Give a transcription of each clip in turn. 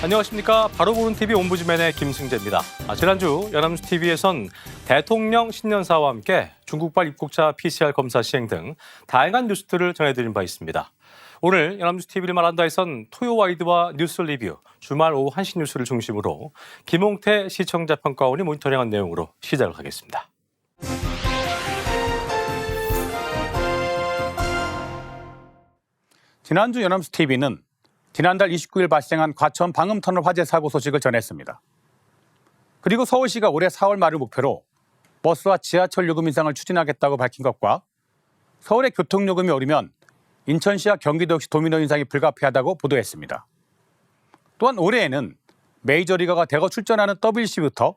안녕하십니까. 바로 보는 TV 옴부즈맨의 김승재입니다. 지난주 연합뉴스 TV에선 대통령 신년사와 함께 중국발 입국자 PCR 검사 시행 등 다양한 뉴스들을 전해드린 바 있습니다. 오늘 연합뉴스 TV를 말한다에선 토요와이드와 뉴스 리뷰, 주말 오후 1시 뉴스를 중심으로 김홍태 시청자 평가원이 모니터링한 내용으로 시작을 하겠습니다. 지난주 연합뉴스 TV는 지난달 29일 발생한 과천 방음터널 화재 사고 소식을 전했습니다. 그리고 서울시가 올해 4월 말을 목표로 버스와 지하철 요금 인상을 추진하겠다고 밝힌 것과 서울의 교통요금이 오르면 인천시와 경기도 역시 도미노 인상이 불가피하다고 보도했습니다. 또한 올해에는 메이저리거가 대거 출전하는 WBC부터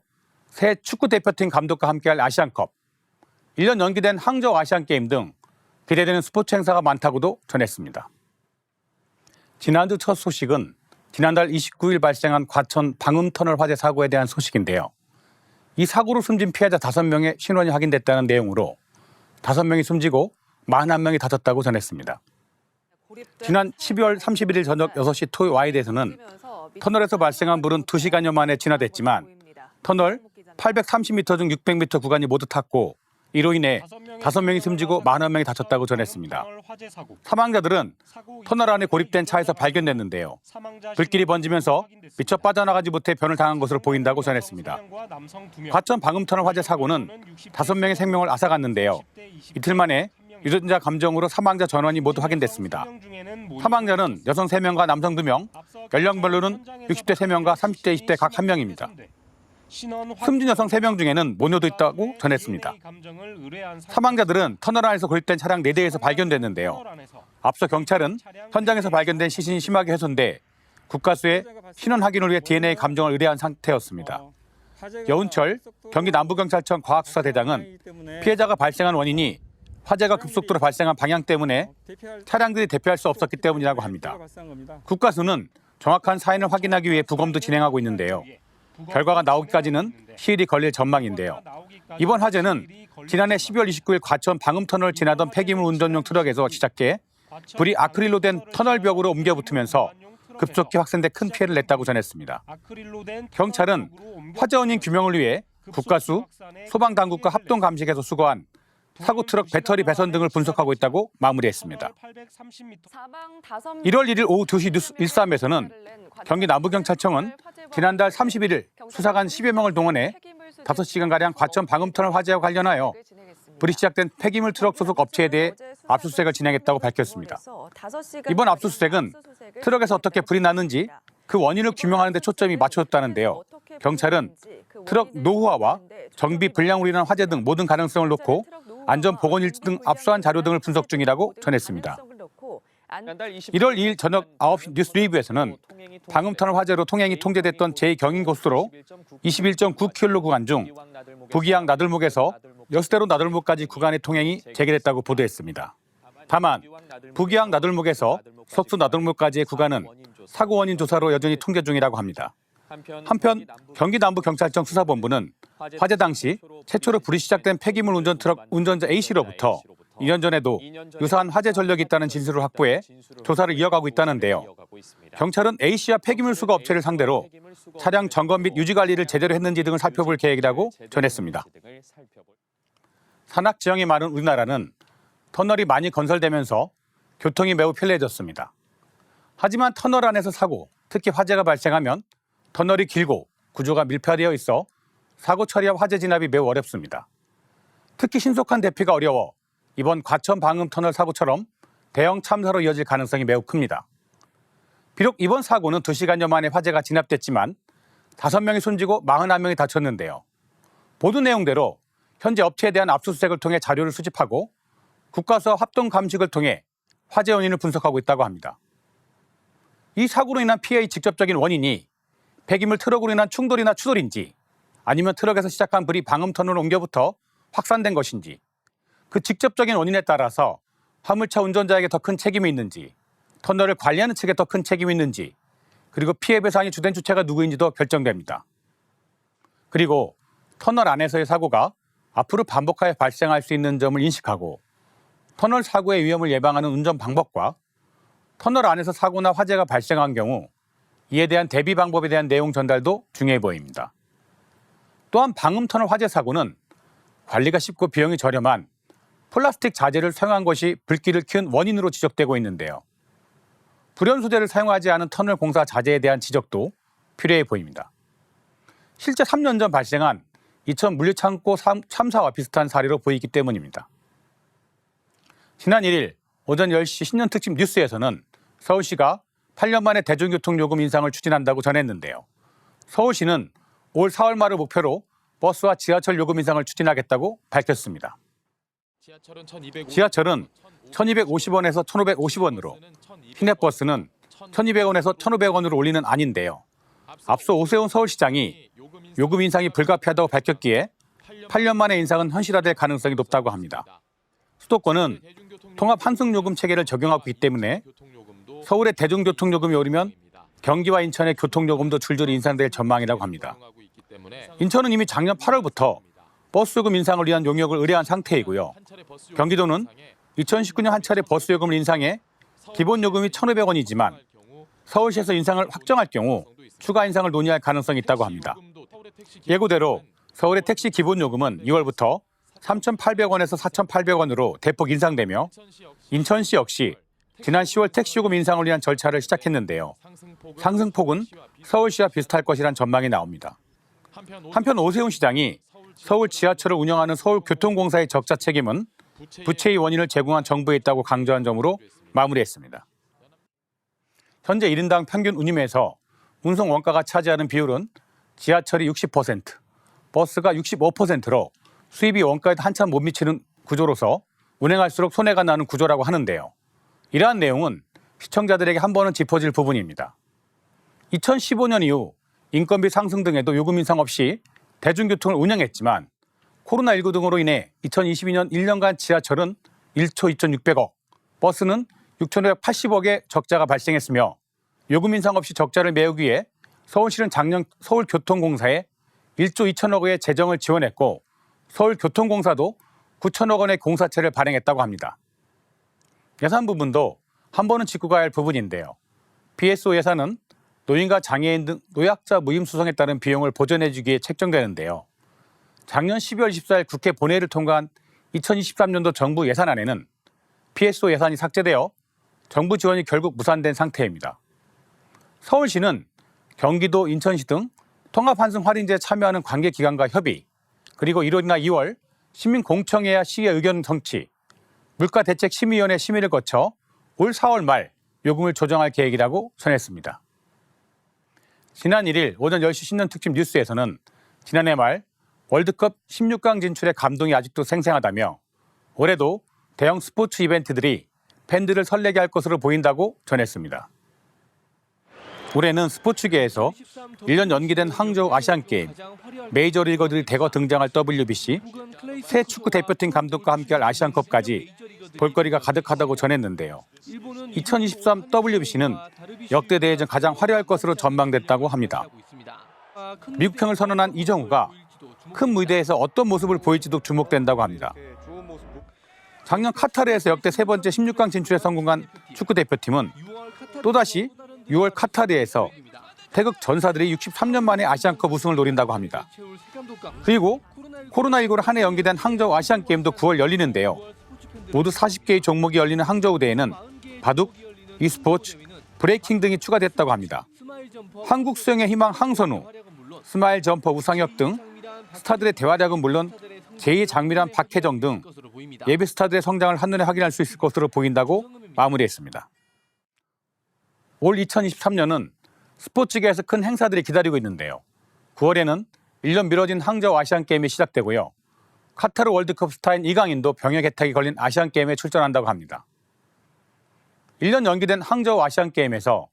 새 축구대표팀 감독과 함께할 아시안컵, 1년 연기된 항저우 아시안게임 등 기대되는 스포츠 행사가 많다고도 전했습니다. 지난주 첫 소식은 지난달 29일 발생한 과천 방음터널 화재 사고에 대한 소식인데요. 이 사고로 숨진 피해자 5명의 신원이 확인됐다는 내용으로 5명이 숨지고 41명이 다쳤다고 전했습니다. 지난 12월 31일 저녁 6시 토요 와이드에서는 터널에서 발생한 불은 2시간여 만에 진화됐지만 터널 830m 중 600m 구간이 모두 탔고 이로 인해 5명이 숨지고 41명이 다쳤다고 전했습니다. 사망자들은 터널 안에 고립된 차에서 발견됐는데요. 불길이 번지면서 미처 빠져나가지 못해 변을 당한 것으로 보인다고 전했습니다. 과천 방음터널 화재 사고는 5명의 생명을 앗아갔는데요. 이틀 만에 유전자 감정으로 사망자 전원이 모두 확인됐습니다. 사망자는 여성 3명과 남성 2명, 연령별로는 60대 3명과 30대 20대 각 1명입니다. 숨진 여성 3명 중에는 모녀도 있다고 전했습니다. 사망자들은 터널 안에서 고립된 차량 4대에서 발견됐는데요. 앞서 경찰은 현장에서 발견된 시신이 심하게 훼손돼 국가수에 신원 확인을 위해 DNA 감정을 의뢰한 상태였습니다. 여운철 경기 남부경찰청 과학수사대장은 피해자가 발생한 원인이 화재가 급속도로 발생한 방향 때문에 차량들이 대피할 수 없었기 때문이라고 합니다. 국가수는 정확한 사인을 확인하기 위해 부검도 진행하고 있는데요. 결과가 나오기까지는 시일이 걸릴 전망인데요. 이번 화재는 지난해 12월 29일 과천 방음터널을 지나던 폐기물 운전용 트럭에서 시작해 불이 아크릴로 된 터널벽으로 옮겨붙으면서 급속히 확산돼 큰 피해를 냈다고 전했습니다. 경찰은 화재 원인 규명을 위해 국가수, 소방당국과 합동감식에서 수거한 사고 트럭 배터리 배선 등을 분석하고 있다고 마무리했습니다. 1월 1일 오후 2시 뉴스 13에서는 경기 남부경찰청은 지난달 31일 수사관 10여 명을 동원해 5시간가량 과천 방음터널 화재와 관련하여 불이 시작된 폐기물 트럭 소속 업체에 대해 압수수색을 진행했다고 밝혔습니다. 이번 압수수색은 트럭에서 어떻게 불이 났는지 그 원인을 규명하는 데 초점이 맞춰졌다는데요. 경찰은 트럭 노후화와 정비 불량으로 인한 화재 등 모든 가능성을 놓고 안전보건일지 등 압수한 자료 등을 분석 중이라고 전했습니다. 1월 2일 저녁 9시 뉴스 리뷰에서는 방음터널 화재로 통행이 통제됐던 제2경인고속도로 21.9km 구간 중 북이항 나들목에서 여수대로 나들목까지 구간의 통행이 재개됐다고 보도했습니다. 다만 북이항 나들목에서 석수 나들목까지의 구간은 사고 원인 조사로 여전히 통제 중이라고 합니다. 한편 경기 남부경찰청 수사본부는 화재 당시 최초로 불이 시작된 폐기물 운전 트럭 운전자 A씨로부터 2년 전에도 유사한 화재 전력이 있다는 진술을 확보해 조사를 이어가고 있다는데요. 경찰은 A씨와 폐기물 수거 업체를 상대로 차량 점검 및 유지 관리를 제대로 했는지 등을 살펴볼 계획이라고 전했습니다. 산악 지형이 많은 우리나라는 터널이 많이 건설되면서 교통이 매우 편리해졌습니다. 하지만 터널 안에서 사고, 특히 화재가 발생하면 터널이 길고 구조가 밀폐되어 있어 사고 처리와 화재 진압이 매우 어렵습니다. 특히 신속한 대피가 어려워 이번 과천 방음터널 사고처럼 대형 참사로 이어질 가능성이 매우 큽니다. 비록 이번 사고는 2시간여 만에 화재가 진압됐지만 5명이 숨지고 41명이 다쳤는데요. 보도 내용대로 현재 업체에 대한 압수수색을 통해 자료를 수집하고 국가수와 합동 감식을 통해 화재 원인을 분석하고 있다고 합니다. 이 사고로 인한 피해의 직접적인 원인이 폐기물 트럭으로 인한 충돌이나 추돌인지 아니면 트럭에서 시작한 불이 방음터널로 옮겨붙어 확산된 것인지 그 직접적인 원인에 따라서 화물차 운전자에게 더 큰 책임이 있는지 터널을 관리하는 측에 더 큰 책임이 있는지 그리고 피해 배상의 주된 주체가 누구인지도 결정됩니다. 그리고 터널 안에서의 사고가 앞으로 반복하여 발생할 수 있는 점을 인식하고 터널 사고의 위험을 예방하는 운전 방법과 터널 안에서 사고나 화재가 발생한 경우 이에 대한 대비 방법에 대한 내용 전달도 중요해 보입니다. 또한 방음터널 화재 사고는 관리가 쉽고 비용이 저렴한 플라스틱 자재를 사용한 것이 불길을 키운 원인으로 지적되고 있는데요. 불연 소재를 사용하지 않은 터널 공사 자재에 대한 지적도 필요해 보입니다. 실제 3년 전 발생한 이천 물류창고 참사와 비슷한 사례로 보이기 때문입니다. 지난 1일 오전 10시 신년 특집 뉴스에서는 서울시가 8년 만에 대중교통요금 인상을 추진한다고 전했는데요. 서울시는 올 4월 말을 목표로 버스와 지하철 요금 인상을 추진하겠다고 밝혔습니다. 지하철은 1,250원에서 1,550원으로, 시내버스는 1,200원에서 1,500원으로 올리는 안인데요. 앞서 오세훈 서울시장이 요금 인상이 불가피하다고 밝혔기에 8년 만에 인상은 현실화될 가능성이 높다고 합니다. 수도권은 통합 환승요금 체계를 적용하고 있기 때문에 서울의 대중교통요금이 오르면 경기와 인천의 교통요금도 줄줄이 인상될 전망이라고 합니다. 인천은 이미 작년 8월부터 버스요금 인상을 위한 용역을 의뢰한 상태이고요. 경기도는 2019년 한 차례 버스요금을 인상해 기본요금이 1,500원이지만 서울시에서 인상을 확정할 경우 추가 인상을 논의할 가능성이 있다고 합니다. 예고대로 서울의 택시 기본요금은 2월부터 3,800원에서 4,800원으로 대폭 인상되며 인천시 역시 지난 10월 택시요금 인상을 위한 절차를 시작했는데요. 상승폭은 서울시와 비슷할 것이란 전망이 나옵니다. 한편 오세훈 시장이 서울 지하철을 운영하는 서울교통공사의 적자 책임은 부채의 원인을 제공한 정부에 있다고 강조한 점으로 마무리했습니다. 현재 1인당 평균 운임에서 운송 원가가 차지하는 비율은 지하철이 60%, 버스가 65%로 수입이 원가에 한참 못 미치는 구조로서 운행할수록 손해가 나는 구조라고 하는데요. 이러한 내용은 시청자들에게 한 번은 짚어질 부분입니다. 2015년 이후 인건비 상승 등에도 요금 인상 없이 대중교통을 운영했지만 코로나19 등으로 인해 2022년 1년간 지하철은 1초 2,600억, 버스는 6,580억의 적자가 발생했으며 요금 인상 없이 적자를 메우기 위해 서울시는 작년 서울교통공사에 1조 2천억 원의 재정을 지원했고 서울교통공사도 9천억 원의 공사채를 발행했다고 합니다. 예산 부분도 한 번은 짚고 가야 할 부분인데요. PSO 예산은 노인과 장애인 등 노약자 무임수송에 따른 비용을 보전해주기에 책정되는데요. 작년 12월 24일 국회 본회의를 통과한 2023년도 정부 예산안에는 PSO 예산이 삭제되어 정부 지원이 결국 무산된 상태입니다. 서울시는 경기도, 인천시 등 통합환승 할인제에 참여하는 관계기관과 협의, 그리고 1월이나 2월 시민공청회와 시의 의견 성취, 물가대책심의위원회 심의를 거쳐 올 4월 말 요금을 조정할 계획이라고 전했습니다. 지난 1일 오전 10시 신년 특집 뉴스에서는 지난해 말 월드컵 16강 진출의 감동이 아직도 생생하다며 올해도 대형 스포츠 이벤트들이 팬들을 설레게 할 것으로 보인다고 전했습니다. 올해는 스포츠계에서 1년 연기된 항저우 아시안게임, 메이저리거들이 대거 등장할 WBC, 새 축구 대표팀 감독과 함께할 아시안컵까지 볼거리가 가득하다고 전했는데요. 2023 WBC는 역대 대회 중 가장 화려할 것으로 전망됐다고 합니다. 미국행을 선언한 이정우가 큰 무대에서 어떤 모습을 보일지도 주목된다고 합니다. 작년 카타르에서 역대 세 번째 16강 진출에 성공한 축구 대표팀은 또다시 6월 카타르에서 태극 전사들이 63년 만에 아시안컵 우승을 노린다고 합니다. 그리고 코로나19로 한 해 연기된 항저우 아시안게임도 9월 열리는데요. 모두 40개의 종목이 열리는 항저우 대회는 바둑, e스포츠, 브레이킹 등이 추가됐다고 합니다. 한국 수영의 희망 항선우, 스마일 점퍼 우상혁 등 스타들의 대활약은 물론 제2의 장미란 박혜정 등 예비 스타들의 성장을 한눈에 확인할 수 있을 것으로 보인다고 마무리했습니다. 올 2023년은 스포츠계에서 큰 행사들이 기다리고 있는데요. 9월에는 1년 미뤄진 항저우 아시안게임이 시작되고요. 카타르 월드컵 스타인 이강인도 병역 혜택이 걸린 아시안게임에 출전한다고 합니다. 1년 연기된 항저우 아시안게임에서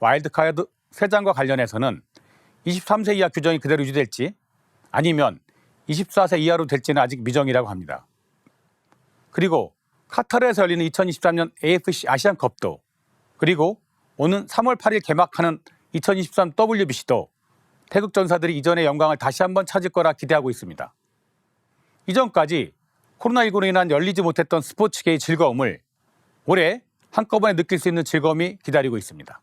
와일드카드 3장과 관련해서는 23세 이하 규정이 그대로 유지될지 아니면 24세 이하로 될지는 아직 미정이라고 합니다. 그리고 카타르에서 열리는 2023년 AFC 아시안컵도 그리고 오는 3월 8일 개막하는 2023 WBC도 태극 전사들이 이전의 영광을 다시 한번 찾을 거라 기대하고 있습니다. 이전까지 코로나19로 인한 열리지 못했던 스포츠계의 즐거움을 올해 한꺼번에 느낄 수 있는 즐거움이 기다리고 있습니다.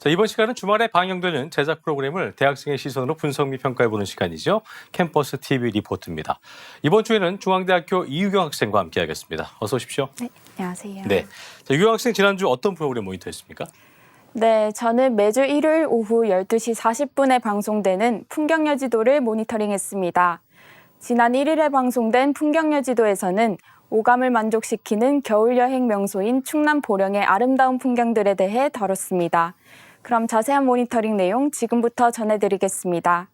자, 이번 시간은 주말에 방영되는 제작 프로그램을 대학생의 시선으로 분석 및 평가해보는 시간이죠. 캠퍼스 TV 리포트입니다. 이번 주에는 중앙대학교 이유경 학생과 함께하겠습니다. 어서 오십시오. 네, 안녕하세요. 네, 자, 유경 학생 지난주 어떤 프로그램 모니터했습니까? 네, 저는 매주 일요일 오후 12시 40분에 방송되는 풍경여지도를 모니터링했습니다. 지난 1일에 방송된 풍경여지도에서는 오감을 만족시키는 겨울여행 명소인 충남 보령의 아름다운 풍경들에 대해 다뤘습니다. 그럼 자세한 모니터링 내용 지금부터 전해드리겠습니다.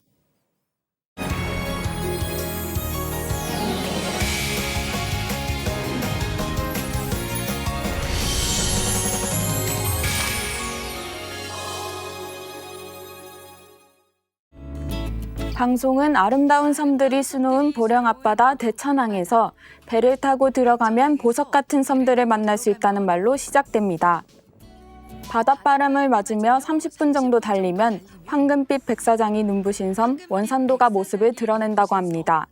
방송은 아름다운 섬들이 수놓은 보령 앞바다 대천항에서 배를 타고 들어가면 보석 같은 섬들을 만날 수 있다는 말로 시작됩니다. 바닷바람을 맞으며 30분 정도 달리면 황금빛 백사장이 눈부신 섬 원산도가 모습을 드러낸다고 합니다.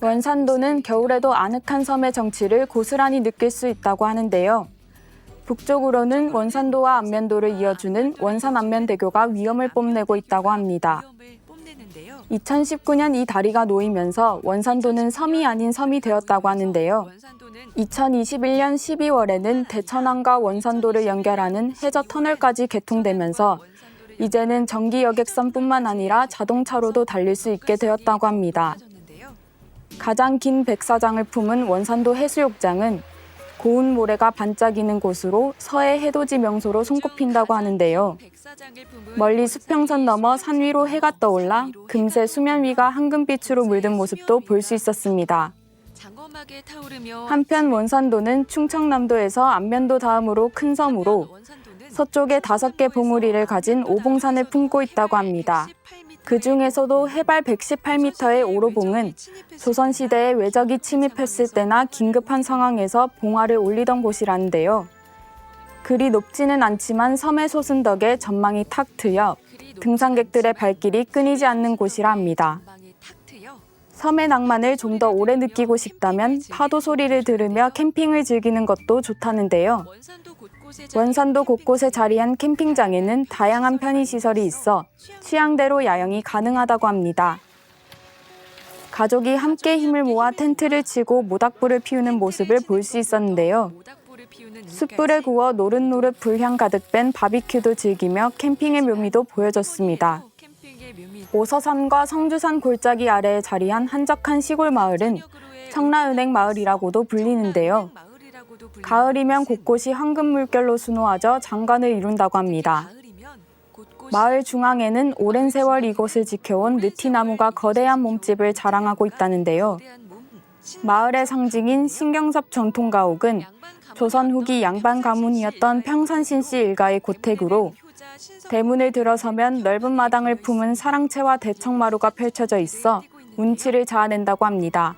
원산도는 겨울에도 아늑한 섬의 정취를 고스란히 느낄 수 있다고 하는데요. 북쪽으로는 원산도와 안면도를 이어주는 원산안면대교가 위험을 뽐내고 있다고 합니다. 2019년 이 다리가 놓이면서 원산도는 섬이 아닌 섬이 되었다고 하는데요. 2021년 12월에는 대천항과 원산도를 연결하는 해저 터널까지 개통되면서 이제는 전기 여객선뿐만 아니라 자동차로도 달릴 수 있게 되었다고 합니다. 가장 긴 백사장을 품은 원산도 해수욕장은 고운 모래가 반짝이는 곳으로 서해 해돋이 명소로 손꼽힌다고 하는데요. 멀리 수평선 넘어 산 위로 해가 떠올라 금세 수면 위가 황금빛으로 물든 모습도 볼 수 있었습니다. 한편 원산도는 충청남도에서 안면도 다음으로 큰 섬으로 서쪽에 5개 봉우리를 가진 오봉산을 품고 있다고 합니다. 그 중에서도 해발 118m의 오로봉은 조선시대에 외적이 침입했을 때나 긴급한 상황에서 봉화를 올리던 곳이라는데요. 그리 높지는 않지만 섬의 솟은 덕에 전망이 탁 트여 등산객들의 발길이 끊이지 않는 곳이라 합니다. 섬의 낭만을 좀 더 오래 느끼고 싶다면 파도 소리를 들으며 캠핑을 즐기는 것도 좋다는데요. 원산도 곳곳에 자리한 캠핑장에는 다양한 편의시설이 있어 취향대로 야영이 가능하다고 합니다. 가족이 함께 힘을 모아 텐트를 치고 모닥불을 피우는 모습을 볼 수 있었는데요. 숯불에 구워 노릇노릇 불향 가득 뺀 바비큐도 즐기며 캠핑의 묘미도 보여줬습니다. 오서산과 성주산 골짜기 아래에 자리한 한적한 시골 마을은 청라은행 마을이라고도 불리는데요. 가을이면 곳곳이 황금 물결로 수놓아져 장관을 이룬다고 합니다. 마을 중앙에는 오랜 세월 이곳을 지켜온 느티나무가 거대한 몸집을 자랑하고 있다는데요. 마을의 상징인 신경섭 전통가옥은 조선 후기 양반 가문이었던 평산신 씨 일가의 고택으로 대문을 들어서면 넓은 마당을 품은 사랑채와 대청마루가 펼쳐져 있어 운치를 자아낸다고 합니다.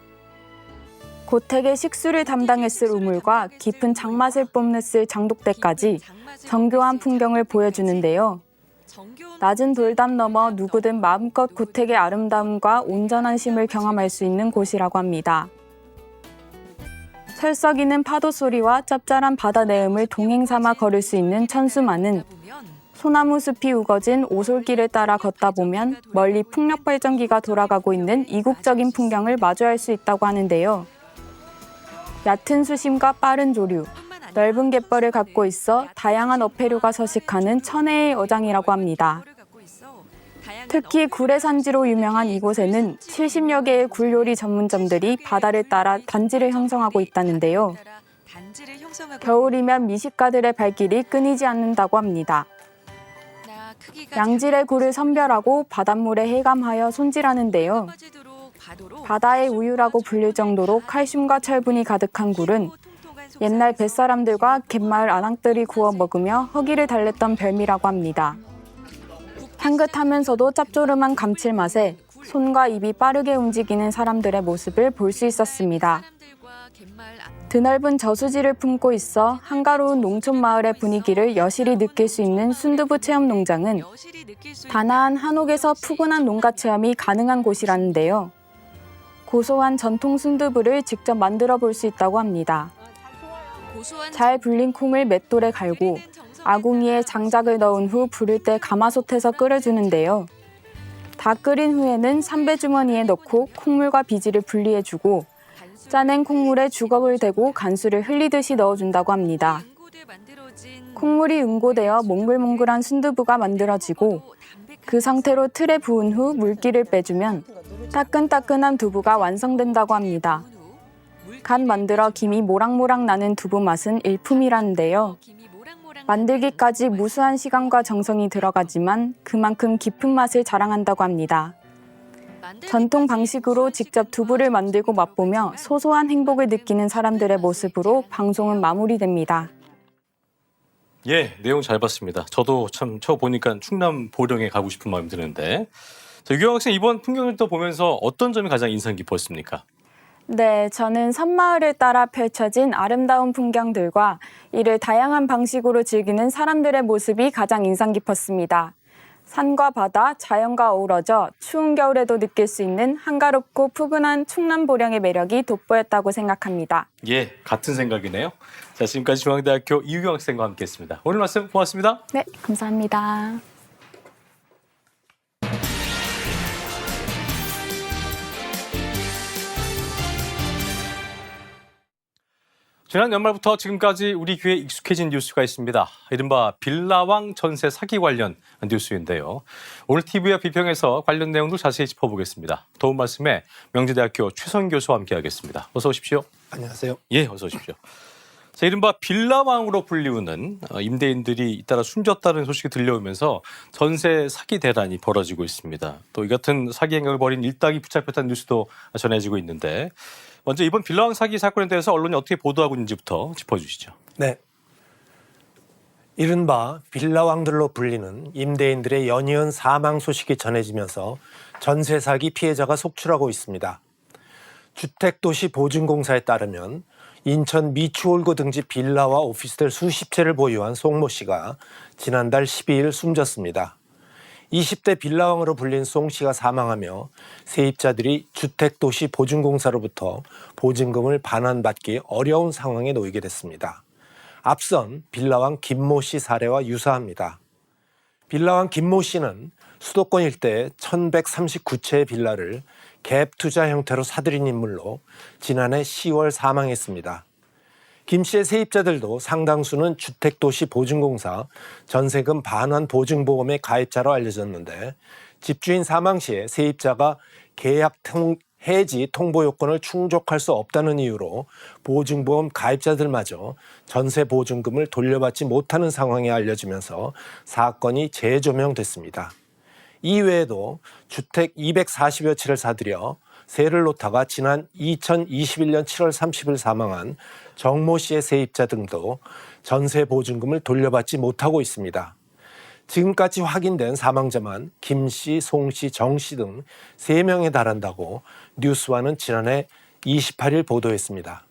고택의 식수를 담당했을 우물과 깊은 장맛을 뽐냈을 장독대까지 정교한 풍경을 보여주는데요. 낮은 돌담 너머 누구든 마음껏 고택의 아름다움과 온전한 쉼을 경험할 수 있는 곳이라고 합니다. 철썩이는 파도 소리와 짭짤한 바다 내음을 동행 삼아 걸을 수 있는 천수만은 소나무 숲이 우거진 오솔길을 따라 걷다 보면 멀리 풍력발전기가 돌아가고 있는 이국적인 풍경을 마주할 수 있다고 하는데요. 얕은 수심과 빠른 조류, 넓은 갯벌을 갖고 있어 다양한 어패류가 서식하는 천혜의 어장이라고 합니다. 특히 굴의 산지로 유명한 이곳에는 70여 개의 굴 요리 전문점들이 바다를 따라 단지를 형성하고 있다는데요. 겨울이면 미식가들의 발길이 끊이지 않는다고 합니다. 양질의 굴을 선별하고 바닷물에 해감하여 손질하는데요. 바다의 우유라고 불릴 정도로 칼슘과 철분이 가득한 굴은 옛날 뱃사람들과 갯마을 아낙들이 구워 먹으며 허기를 달랬던 별미라고 합니다. 향긋하면서도 짭조름한 감칠맛에 손과 입이 빠르게 움직이는 사람들의 모습을 볼 수 있었습니다. 드넓은 저수지를 품고 있어 한가로운 농촌 마을의 분위기를 여실히 느낄 수 있는 순두부 체험 농장은 단아한 한옥에서 푸근한 농가 체험이 가능한 곳이라는데요. 고소한 전통 순두부를 직접 만들어 볼 수 있다고 합니다. 잘 불린 콩을 맷돌에 갈고 아궁이에 장작을 넣은 후 불을 때 가마솥에서 끓여주는데요. 다 끓인 후에는 삼배 주머니에 넣고 콩물과 비지를 분리해주고 짜낸 콩물에 주걱을 대고 간수를 흘리듯이 넣어준다고 합니다. 콩물이 응고되어 몽글몽글한 순두부가 만들어지고 그 상태로 틀에 부은 후 물기를 빼주면 따끈따끈한 두부가 완성된다고 합니다. 갓 만들어 김이 모락모락 나는 두부 맛은 일품이라는데요. 만들기까지 무수한 시간과 정성이 들어가지만 그만큼 깊은 맛을 자랑한다고 합니다. 전통 방식으로 직접 두부를 만들고 맛보며 소소한 행복을 느끼는 사람들의 모습으로 방송은 마무리됩니다. 예, 내용 잘 봤습니다. 저도 참 처음 보니까 충남 보령에 가고 싶은 마음이 드는데, 자, 유경 학생 이번 풍경을 또 보면서 어떤 점이 가장 인상 깊었습니까? 네, 저는 섬마을을 따라 펼쳐진 아름다운 풍경들과 이를 다양한 방식으로 즐기는 사람들의 모습이 가장 인상 깊었습니다. 산과 바다, 자연과 어우러져 추운 겨울에도 느낄 수 있는 한가롭고 푸근한 충남 보령의 매력이 돋보였다고 생각합니다. 예, 같은 생각이네요. 자, 지금까지 중앙대학교 이유경 학생과 함께했습니다. 오늘 말씀 고맙습니다. 네, 감사합니다. 지난 연말부터 지금까지 우리 귀에 익숙해진 뉴스가 있습니다. 이른바 빌라왕 전세 사기 관련 뉴스인데요. 오늘 TV와 비평에서 관련 내용도 자세히 짚어보겠습니다. 도움 말씀에 명지대학교 최선 교수와 함께하겠습니다. 어서 오십시오. 안녕하세요. 예, 어서 오십시오. 자, 이른바 빌라왕으로 불리우는 임대인들이 잇따라 숨졌다는 소식이 들려오면서 전세 사기 대란이 벌어지고 있습니다. 또 이 같은 사기 행각을 벌인 일당이 붙잡혔다는 뉴스도 전해지고 있는데, 먼저 이번 빌라왕 사기 사건에 대해서 언론이 어떻게 보도하고 있는지부터 짚어주시죠. 네. 이른바 빌라왕들로 불리는 임대인들의 연이은 사망 소식이 전해지면서 전세 사기 피해자가 속출하고 있습니다. 주택도시보증공사에 따르면 인천 미추홀구 등지 빌라와 오피스텔 수십 채를 보유한 송모 씨가 지난달 12일 숨졌습니다. 20대 빌라왕으로 불린 송 씨가 사망하며 세입자들이 주택도시보증공사로부터 보증금을 반환받기 어려운 상황에 놓이게 됐습니다. 앞선 빌라왕 김모 씨 사례와 유사합니다. 빌라왕 김모 씨는 수도권 일대에 1139채의 빌라를 갭 투자 형태로 사들인 인물로 지난해 10월 사망했습니다. 김 씨의 세입자들도 상당수는 주택도시보증공사 전세금 반환 보증보험의 가입자로 알려졌는데, 집주인 사망 시에 세입자가 계약 해지 통보 요건을 충족할 수 없다는 이유로 보증보험 가입자들마저 전세 보증금을 돌려받지 못하는 상황이 알려지면서 사건이 재조명됐습니다. 이외에도 주택 240여 채를 사들여 세를 놓다가 지난 2021년 7월 30일 사망한 정모 씨의 세입자 등도 전세 보증금을 돌려받지 못하고 있습니다. 지금까지 확인된 사망자만 김 씨, 송 씨, 정 씨 등 3명에 달한다고 뉴스와는 지난해 28일 보도했습니다.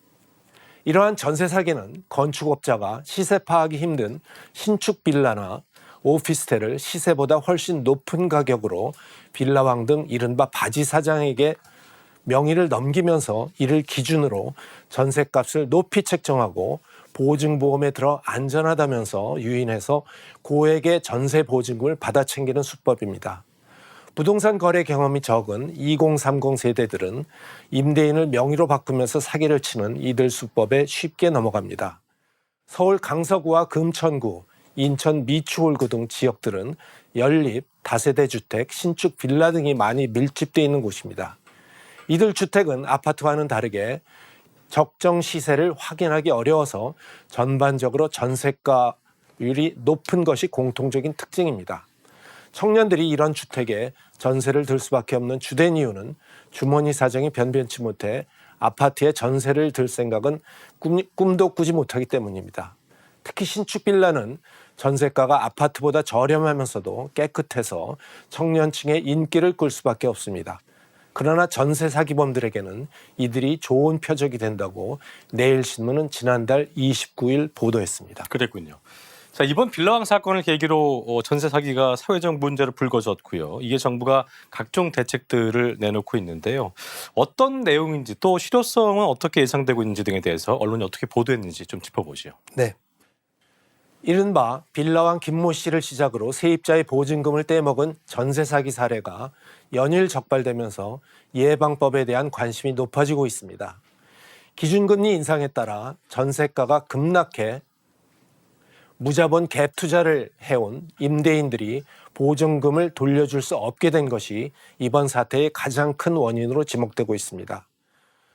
이러한 전세 사기는 건축업자가 시세 파악이 힘든 신축 빌라나 오피스텔을 시세보다 훨씬 높은 가격으로 빌라왕 등 이른바 바지 사장에게 명의를 넘기면서 이를 기준으로 전셋값을 높이 책정하고 보증보험에 들어 안전하다면서 유인해서 고액의 전세 보증금을 받아 챙기는 수법입니다. 부동산 거래 경험이 적은 2030 세대들은 임대인을 명의로 바꾸면서 사기를 치는 이들 수법에 쉽게 넘어갑니다. 서울 강서구와 금천구, 인천 미추홀구 등 지역들은 연립, 다세대 주택, 신축 빌라 등이 많이 밀집되어 있는 곳입니다. 이들 주택은 아파트와는 다르게 적정 시세를 확인하기 어려워서 전반적으로 전세가율이 높은 것이 공통적인 특징입니다. 청년들이 이런 주택에 전세를 들 수밖에 없는 주된 이유는 주머니 사정이 변변치 못해 아파트에 전세를 들 생각은 꿈도 꾸지 못하기 때문입니다. 특히 신축 빌라는 전세가가 아파트보다 저렴하면서도 깨끗해서 청년층의 인기를 끌 수밖에 없습니다. 그러나 전세 사기범들에게는 이들이 좋은 표적이 된다고 내일신문은 지난달 29일 보도했습니다. 그랬군요. 자, 이번 빌라왕 사건을 계기로 전세 사기가 사회적 문제로 불거졌고요. 이게 정부가 각종 대책들을 내놓고 있는데요. 어떤 내용인지 또 실효성은 어떻게 예상되고 있는지 등에 대해서 언론이 어떻게 보도했는지 좀 짚어보시죠. 네. 이른바 빌라왕 김모 씨를 시작으로 세입자의 보증금을 떼먹은 전세 사기 사례가 연일 적발되면서 예방법에 대한 관심이 높아지고 있습니다. 기준금리 인상에 따라 전세가가 급락해 무자본 갭 투자를 해온 임대인들이 보증금을 돌려줄 수 없게 된 것이 이번 사태의 가장 큰 원인으로 지목되고 있습니다.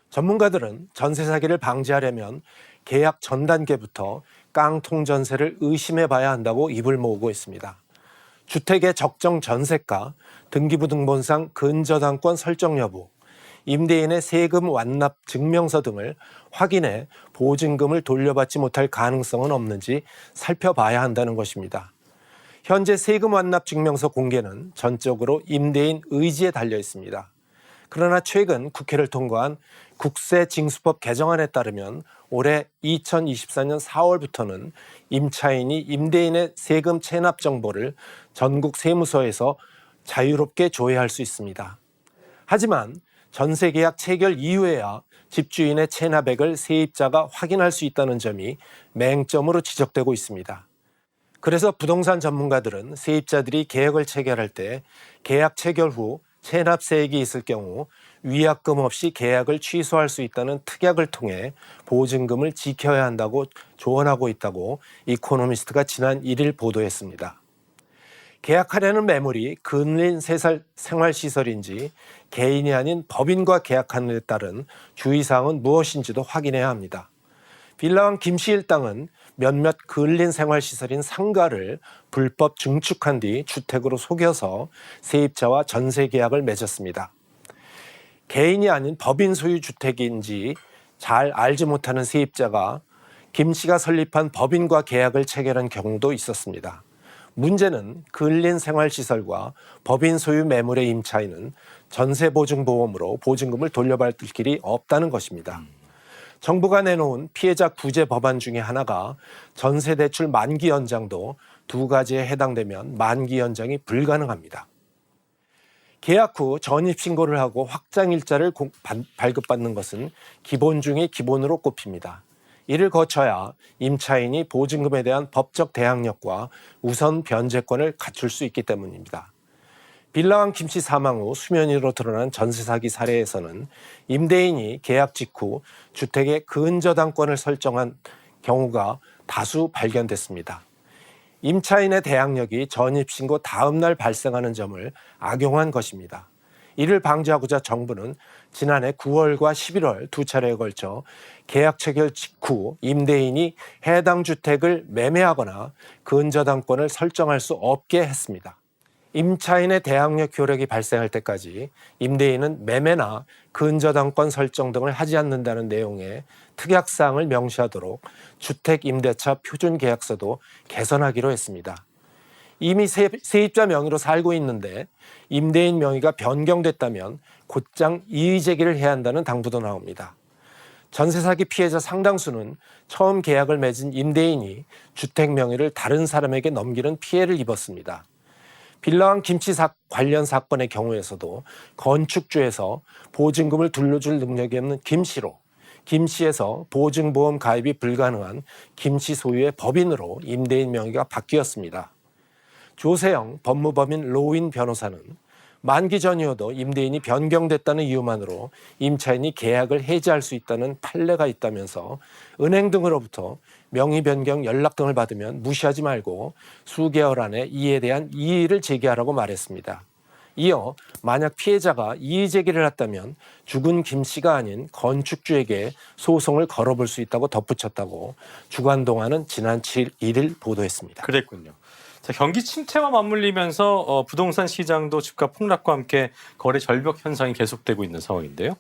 전문가들은 전세 사기를 방지하려면 계약 전 단계부터 깡통 전세를 의심해 봐야 한다고 입을 모으고 있습니다. 주택의 적정 전세가, 등기부등본상 근저당권 설정 여부, 임대인의 세금 완납 증명서 등을 확인해 보증금을 돌려받지 못할 가능성은 없는지 살펴봐야 한다는 것입니다. 현재 세금 완납 증명서 공개는 전적으로 임대인 의지에 달려 있습니다. 그러나 최근 국회를 통과한 국세징수법 개정안에 따르면 올해 2024년 4월부터는 임차인이 임대인의 세금 체납 정보를 전국 세무서에서 자유롭게 조회할 수 있습니다. 하지만 전세계약 체결 이후에야 집주인의 체납액을 세입자가 확인할 수 있다는 점이 맹점으로 지적되고 있습니다. 그래서 부동산 전문가들은 세입자들이 계약을 체결할 때 계약 체결 후 체납세액이 있을 경우 위약금 없이 계약을 취소할 수 있다는 특약을 통해 보증금을 지켜야 한다고 조언하고 있다고 이코노미스트가 지난 1일 보도했습니다. 계약하려는 매물이 근린 생활시설인지 개인이 아닌 법인과 계약하는 데 따른 주의사항은 무엇인지도 확인해야 합니다. 빌라왕 김씨 일당은 몇몇 근린 생활시설인 상가를 불법 증축한 뒤 주택으로 속여서 세입자와 전세 계약을 맺었습니다. 개인이 아닌 법인 소유 주택인지 잘 알지 못하는 세입자가 김 씨가 설립한 법인과 계약을 체결한 경우도 있었습니다. 문제는 근린 생활시설과 법인 소유 매물의 임차인은 전세보증보험으로 보증금을 돌려받을 길이 없다는 것입니다. 정부가 내놓은 피해자 구제 법안 중에 하나가 전세대출 만기 연장도 두 가지에 해당되면 만기 연장이 불가능합니다. 계약 후 전입신고를 하고 확장일자를 발급받는 것은 기본 중의 기본으로 꼽힙니다. 이를 거쳐야 임차인이 보증금에 대한 법적 대항력과 우선 변제권을 갖출 수 있기 때문입니다. 빌라왕 김씨 사망 후 수면 위로 드러난 전세 사기 사례에서는 임대인이 계약 직후 주택의 근저당권을 설정한 경우가 다수 발견됐습니다. 임차인의 대항력이 전입신고 다음 날 발생하는 점을 악용한 것입니다. 이를 방지하고자 정부는 지난해 9월과 11월 두 차례에 걸쳐 계약 체결 직후 임대인이 해당 주택을 매매하거나 근저당권을 설정할 수 없게 했습니다. 임차인의 대항력 효력이 발생할 때까지 임대인은 매매나 근저당권 설정 등을 하지 않는다는 내용의 특약사항을 명시하도록 주택임대차 표준계약서도 개선하기로 했습니다. 이미 세입자 명의로 살고 있는데 임대인 명의가 변경됐다면 곧장 이의 제기를 해야 한다는 당부도 나옵니다. 전세 사기 피해자 상당수는 처음 계약을 맺은 임대인이 주택 명의를 다른 사람에게 넘기는 피해를 입었습니다. 빌라왕 김씨 관련 사건의 경우에서도 건축주에서 보증금을 돌려줄 능력이 없는 김씨로, 김씨에서 보증보험 가입이 불가능한 김씨 소유의 법인으로 임대인 명의가 바뀌었습니다. 조세영 법무법인 로윈 변호사는 만기 전이어도 임대인이 변경됐다는 이유만으로 임차인이 계약을 해지할 수 있다는 판례가 있다면서 은행 등으로부터 명의 변경 연락 등을 받으면 무시하지 말고 수개월 안에 이에 대한 이의를 제기하라고 말했습니다. 이어 만약 피해자가 이의 제기를 했다면 죽은 김 씨가 아닌 건축주에게 소송을 걸어볼 수 있다고 덧붙였다고 주간동아는 지난 1일 보도했습니다. 그랬군요. 자, 경기 침체와 맞물리면서 부동산 시장도 집값 폭락과 함께 거래 절벽 현상이 계속되고 있는 상황인데요.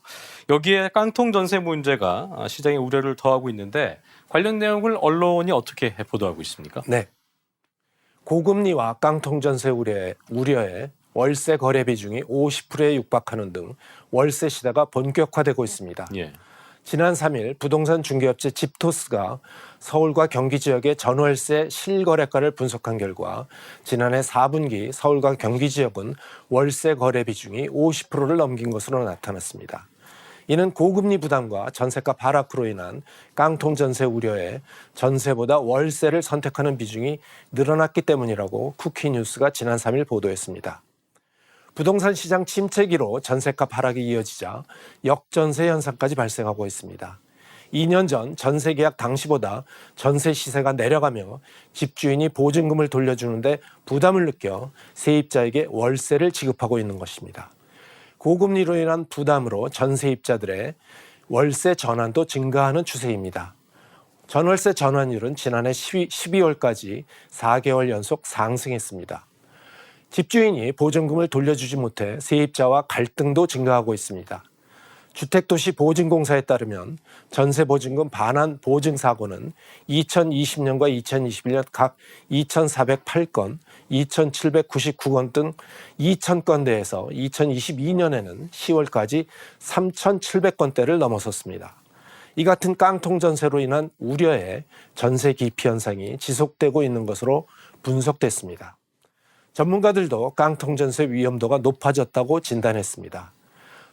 여기에 깡통 전세 문제가 시장의 우려를 더하고 있는데 관련 내용을 언론이 어떻게 보도하고 있습니까? 네, 고금리와 깡통 전세 우려에 월세 거래 비중이 50%에 육박하는 등 월세 시대가 본격화되고 있습니다. 예. 지난 3일 부동산 중개업체 집토스가 서울과 경기 지역의 전월세 실거래가를 분석한 결과 지난해 4분기 서울과 경기 지역은 월세 거래 비중이 50%를 넘긴 것으로 나타났습니다. 이는 고금리 부담과 전세가 하락으로 인한 깡통 전세 우려에 전세보다 월세를 선택하는 비중이 늘어났기 때문이라고 쿠키뉴스가 지난 3일 보도했습니다. 부동산 시장 침체기로 전세값 하락이 이어지자 역전세 현상까지 발생하고 있습니다. 2년 전 전세 계약 당시보다 전세 시세가 내려가며 집주인이 보증금을 돌려주는데 부담을 느껴 세입자에게 월세를 지급하고 있는 것입니다. 고금리로 인한 부담으로 전세입자들의 월세 전환도 증가하는 추세입니다. 전월세 전환율은 지난해 12월까지 4개월 연속 상승했습니다. 집주인이 보증금을 돌려주지 못해 세입자와 갈등도 증가하고 있습니다. 주택도시보증공사에 따르면 전세보증금 반환 보증사고는 2020년과 2021년 각 2,408건, 2,799건 등 2,000건대에서 2022년에는 10월까지 3,700건대를 넘어섰습니다. 이 같은 깡통 전세로 인한 우려의 전세 기피 현상이 지속되고 있는 것으로 분석됐습니다. 전문가들도 깡통 전세 위험도가 높아졌다고 진단했습니다.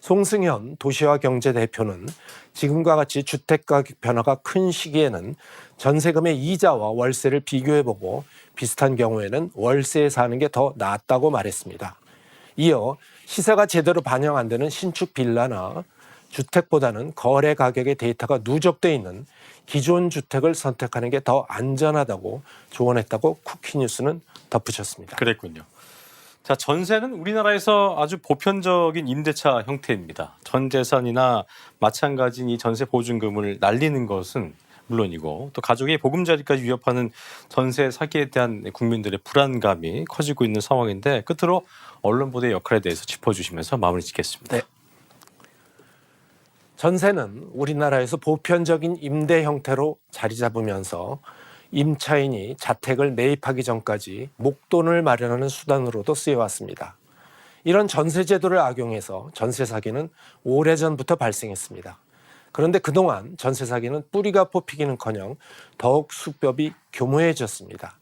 송승현 도시화경제 대표는 지금과 같이 주택가격 변화가 큰 시기에는 전세금의 이자와 월세를 비교해보고 비슷한 경우에는 월세에 사는 게 더 낫다고 말했습니다. 이어 시세가 제대로 반영 안 되는 신축 빌라나 주택보다는 거래 가격의 데이터가 누적돼 있는 기존 주택을 선택하는 게 더 안전하다고 조언했다고 쿠키뉴스는 덧붙였습니다. 그랬군요. 자, 전세는 우리나라에서 아주 보편적인 임대차 형태입니다. 전 재산이나 마찬가지인 이 전세 보증금을 날리는 것은 물론이고 또 가족의 보금자리까지 위협하는 전세 사기에 대한 국민들의 불안감이 커지고 있는 상황인데 끝으로 언론 보도의 역할에 대해서 짚어주시면서 마무리 짓겠습니다. 네. 전세는 우리나라에서 보편적인 임대 형태로 자리 잡으면서 임차인이 자택을 매입하기 전까지 목돈을 마련하는 수단으로도 쓰여왔습니다. 이런 전세 제도를 악용해서 전세 사기는 오래전부터 발생했습니다. 그런데 그동안 전세 사기는 뿌리가 뽑히기는커녕 더욱 수법이 교모해졌습니다.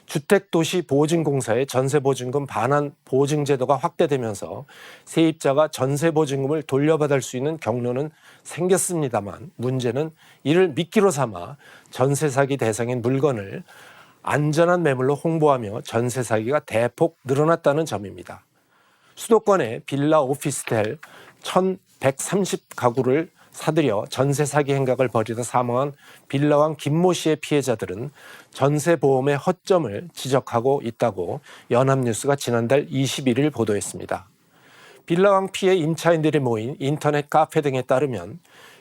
주택도시보증공사의 전세보증금 반환 보증제도가 확대되면서 세입자가 전세보증금을 돌려받을 수 있는 경로는 생겼습니다만 문제는 이를 미끼로 삼아 전세 사기 대상인 물건을 안전한 매물로 홍보하며 전세 사기가 대폭 늘어났다는 점입니다. 수도권의 빌라 오피스텔 1,130가구를 사들여 전세 사기 행각을 벌이다 사망한 빌라왕 김모 씨의 피해자들은 전세보험의 허점을 지적하고 있다고 연합뉴스가 지난달 21일 보도했습니다. 빌라왕 피해 임차인들이 모인 인터넷 카페 등에 따르면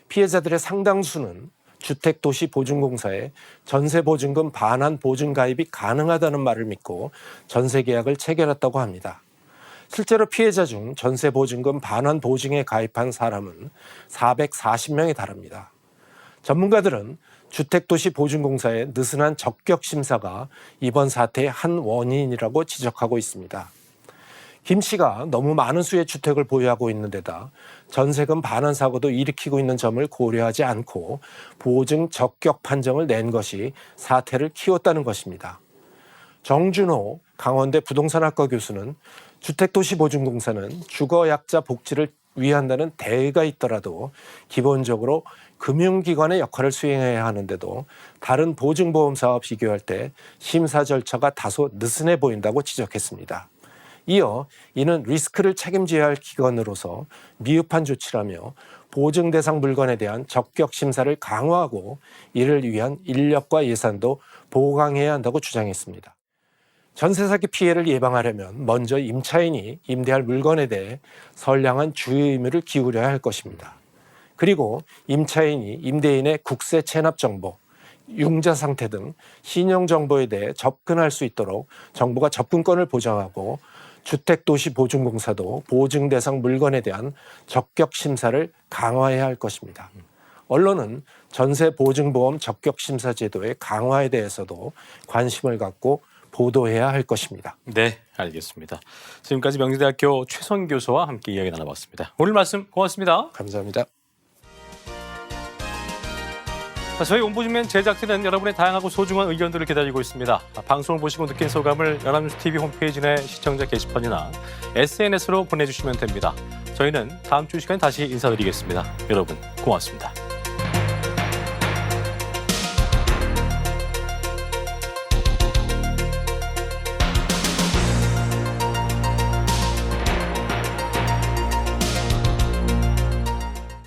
피해자들의 상당수는 주택도시보증공사에 전세보증금 반환 보증 가입이 가능하다는 말을 믿고 전세계약을 체결했다고 합니다. 실제로 피해자 중 전세보증금 반환 보증에 가입한 사람은 440명에 달합니다. 전문가들은 주택도시보증공사의 느슨한 적격 심사가 이번 사태의 한 원인이라고 지적하고 있습니다. 김 씨가 너무 많은 수의 주택을 보유하고 있는 데다 전세금 반환 사고도 일으키고 있는 점을 고려하지 않고 보증 적격 판정을 낸 것이 사태를 키웠다는 것입니다. 정준호 강원대 부동산학과 교수는 주택도시보증공사는 주거약자 복지를 위한다는 대의가 있더라도 기본적으로 금융기관의 역할을 수행해야 하는데도 다른 보증보험사와 비교할 때 심사 절차가 다소 느슨해 보인다고 지적했습니다. 이어 이는 리스크를 책임져야 할 기관으로서 미흡한 조치라며 보증 대상 물건에 대한 적격 심사를 강화하고 이를 위한 인력과 예산도 보강해야 한다고 주장했습니다. 전세 사기 피해를 예방하려면 먼저 임차인이 임대할 물건에 대해 선량한 주의 의무를 기울여야 할 것입니다. 그리고 임차인이 임대인의 국세 체납 정보, 융자 상태 등 신용 정보에 대해 접근할 수 있도록 정부가 접근권을 보장하고 주택도시보증공사도 보증 대상 물건에 대한 적격 심사를 강화해야 할 것입니다. 언론은 전세보증보험 적격 심사 제도의 강화에 대해서도 관심을 갖고 보도해야 할 것입니다. 네, 알겠습니다. 지금까지 명지대학교 최선 교수와 함께 이야기 나눠봤습니다. 오늘 말씀 고맙습니다. 감사합니다. 저희 옴부즈맨 제작진은 여러분의 다양하고 소중한 의견들을 기다리고 있습니다. 방송을 보시고 느낀 소감을 연합뉴스TV 홈페이지 내 시청자 게시판이나 SNS로 보내주시면 됩니다. 저희는 다음 주 이 시간에 다시 인사드리겠습니다. 여러분 고맙습니다.